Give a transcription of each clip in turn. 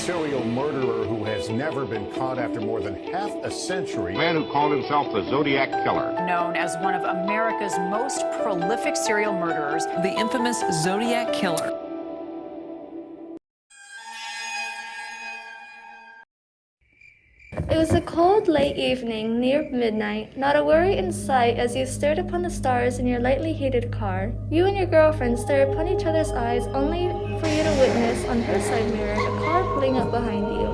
serial murderer who has never been caught after more than half a century. A man who called himself the Zodiac Killer. Known as one of America's most prolific serial murderers, the infamous Zodiac Killer. It was a cold, late evening, near midnight, not a worry in sight as you stared upon the stars in your lightly heated car. You and your girlfriend stare upon each other's eyes only for you to witness on her side mirror a car pulling up behind you.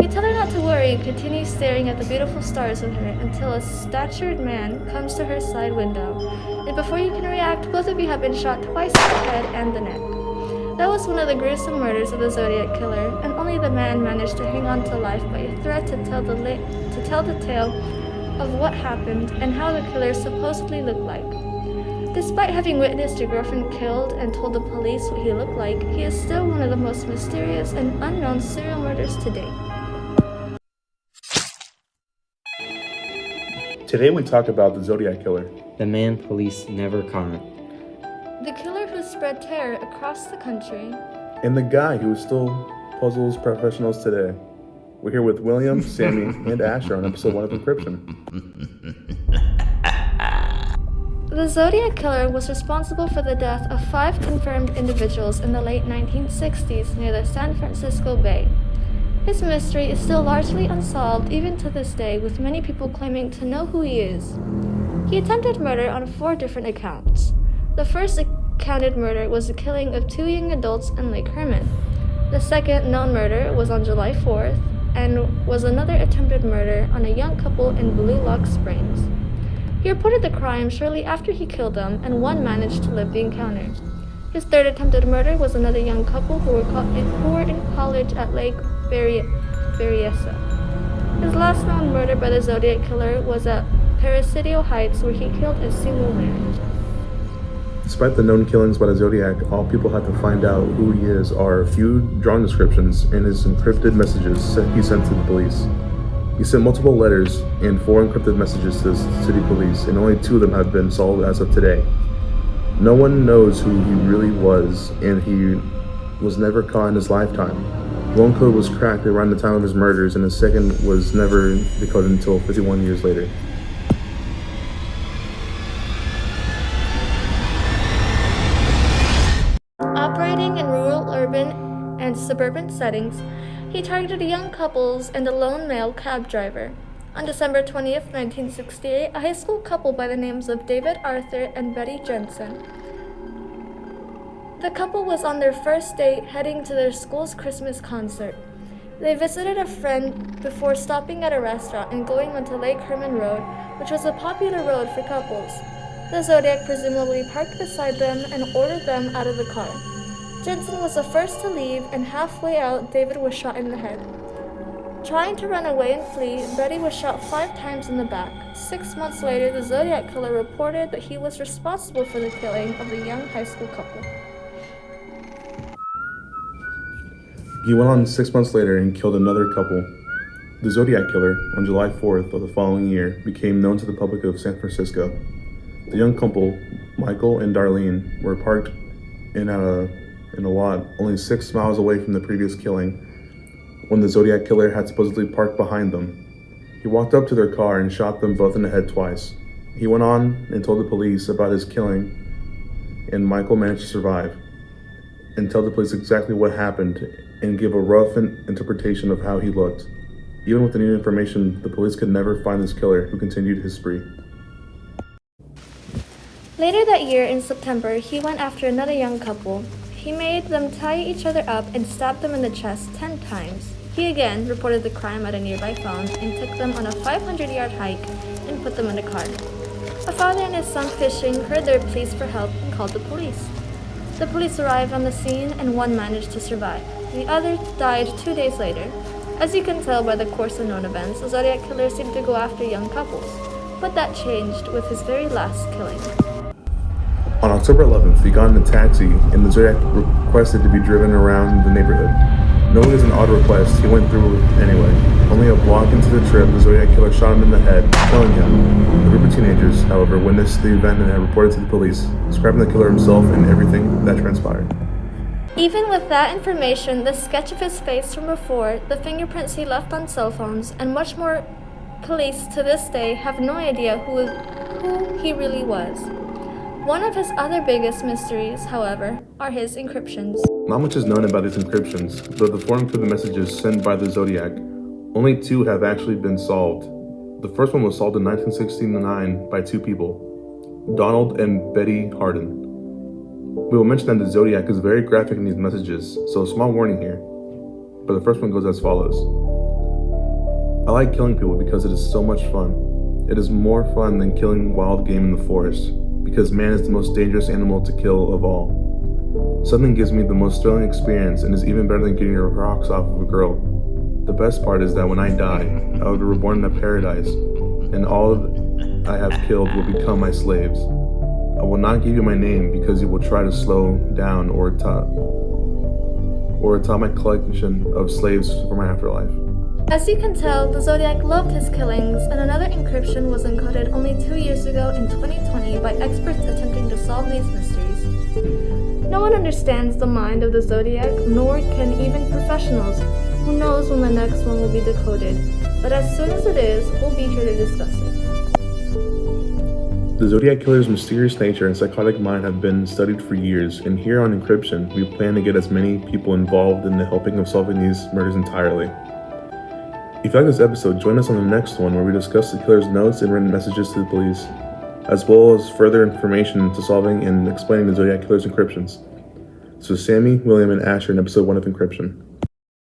You tell her not to worry and continue staring at the beautiful stars with her until a statured man comes to her side window. And before you can react, both of you have been shot twice in the head and the neck. That was one of the gruesome murders of the Zodiac Killer, and only the man managed to hang on to life by a threat to tell the tale of what happened and how the killer supposedly looked like. Despite having witnessed your girlfriend killed and told the police what he looked like, he is still one of the most mysterious and unknown serial murders to date. Today we talk about the Zodiac Killer. The man police never caught. The killer who spread terror across the country. And the guy who still puzzles professionals today. We're here with William, Sammy, and Asher on episode 1 of Encryption. The Zodiac Killer was responsible for the death of 5 confirmed individuals in the late 1960s near the San Francisco Bay. His mystery is still largely unsolved even to this day, with many people claiming to know who he is. He attempted murder on 4 different accounts. The first accounted murder was the killing of 2 young adults in Lake Herman. The second known murder was on July 4th and was another attempted murder on a young couple in Blue Lock Springs. He reported the crime shortly after he killed them, and one managed to live the encounter. His third attempted murder was another young couple who were in college at Lake Berryessa. His last known murder by the Zodiac Killer was at Presidio Heights, where he killed a single man. Despite the known killings by the Zodiac, all people have to find out who he is are a few drawing descriptions and his encrypted messages he sent to the police. He sent multiple letters and 4 encrypted messages to the city police, and only 2 of them have been solved as of today. No one knows who he really was, and he was never caught in his lifetime. One code was cracked around the time of his murders, and the second was never decoded until 51 years later. Operating in rural, urban, and suburban settings, he targeted young couples and a lone male cab driver. On December 20th, 1968, a high school couple by the names of David Arthur and Betty Jensen. The couple was on their first date heading to their school's Christmas concert. They visited a friend before stopping at a restaurant and going onto Lake Herman Road, which was a popular road for couples. The Zodiac presumably parked beside them and ordered them out of the car. Jensen was the first to leave, and halfway out, David was shot in the head. Trying to run away and flee, Betty was shot 5 times in the back. 6 months later, the Zodiac Killer reported that he was responsible for the killing of the young high school couple. He went on 6 months later and killed another couple. The Zodiac Killer, on July 4th of the following year, became known to the public of San Francisco. The young couple, Michael and Darlene, were parked in a lot only 6 miles away from the previous killing when the Zodiac Killer had supposedly parked behind them. He walked up to their car and shot them both in the head twice. He went on and told the police about his killing, and Michael managed to survive and tell the police exactly what happened and give a rough interpretation of how he looked. Even with the new information, the police could never find this killer, who continued his spree. Later that year, in September, he went after another young couple. He made them tie each other up and stabbed them in the chest 10 times. He again reported the crime at a nearby farm and took them on a 500-yard hike and put them in a car. A father and his son fishing heard their pleas for help and called the police. The police arrived on the scene, and one managed to survive. The other died 2 days later. As you can tell by the course of known events, the Zodiac Killer seemed to go after young couples, but that changed with his very last killing. On October 11th, he got in a taxi, and the Zodiac requested to be driven around the neighborhood. Knowing it was an odd request, he went through anyway. Only a block into the trip, the Zodiac Killer shot him in the head, killing him. A group of teenagers, however, witnessed the event and had reported to the police, describing the killer himself and everything that transpired. Even with that information, the sketch of his face from before, the fingerprints he left on cell phones, and much more, police to this day have no idea who he really was. One of his other biggest mysteries, however, are his encryptions. Not much is known about these encryptions, but the 4 encrypted messages sent by the Zodiac, only 2 have actually been solved. The first one was solved in 1969 by 2 people, Donald and Betty Hardin. We will mention that the Zodiac is very graphic in these messages, so a small warning here. But the first one goes as follows. I like killing people because it is so much fun. It is more fun than killing wild game in the forest, because man is the most dangerous animal to kill of all. Something gives me the most thrilling experience and is even better than getting rocks off of a girl. The best part is that when I die, I will be reborn in a paradise, and all I have killed will become my slaves. I will not give you my name because you will try to slow down or atop my collection of slaves for my afterlife. As you can tell, the Zodiac loved his killings, and another encryption was encoded only 2 years ago in 2020 by experts attempting to solve these mysteries. No one understands the mind of the Zodiac, nor can even professionals. Who knows when the next one will be decoded, but as soon as it is, we'll be here to discuss it. The Zodiac Killer's mysterious nature and psychotic mind have been studied for years, and here on Encryption, we plan to get as many people involved in the helping of solving these murders entirely. If you like this episode, join us on the next one where we discuss the killer's notes and written messages to the police, as well as further information to solving and explaining the Zodiac Killer's encryptions. This was Sammy, William, and Asher in episode 1 of Encryption.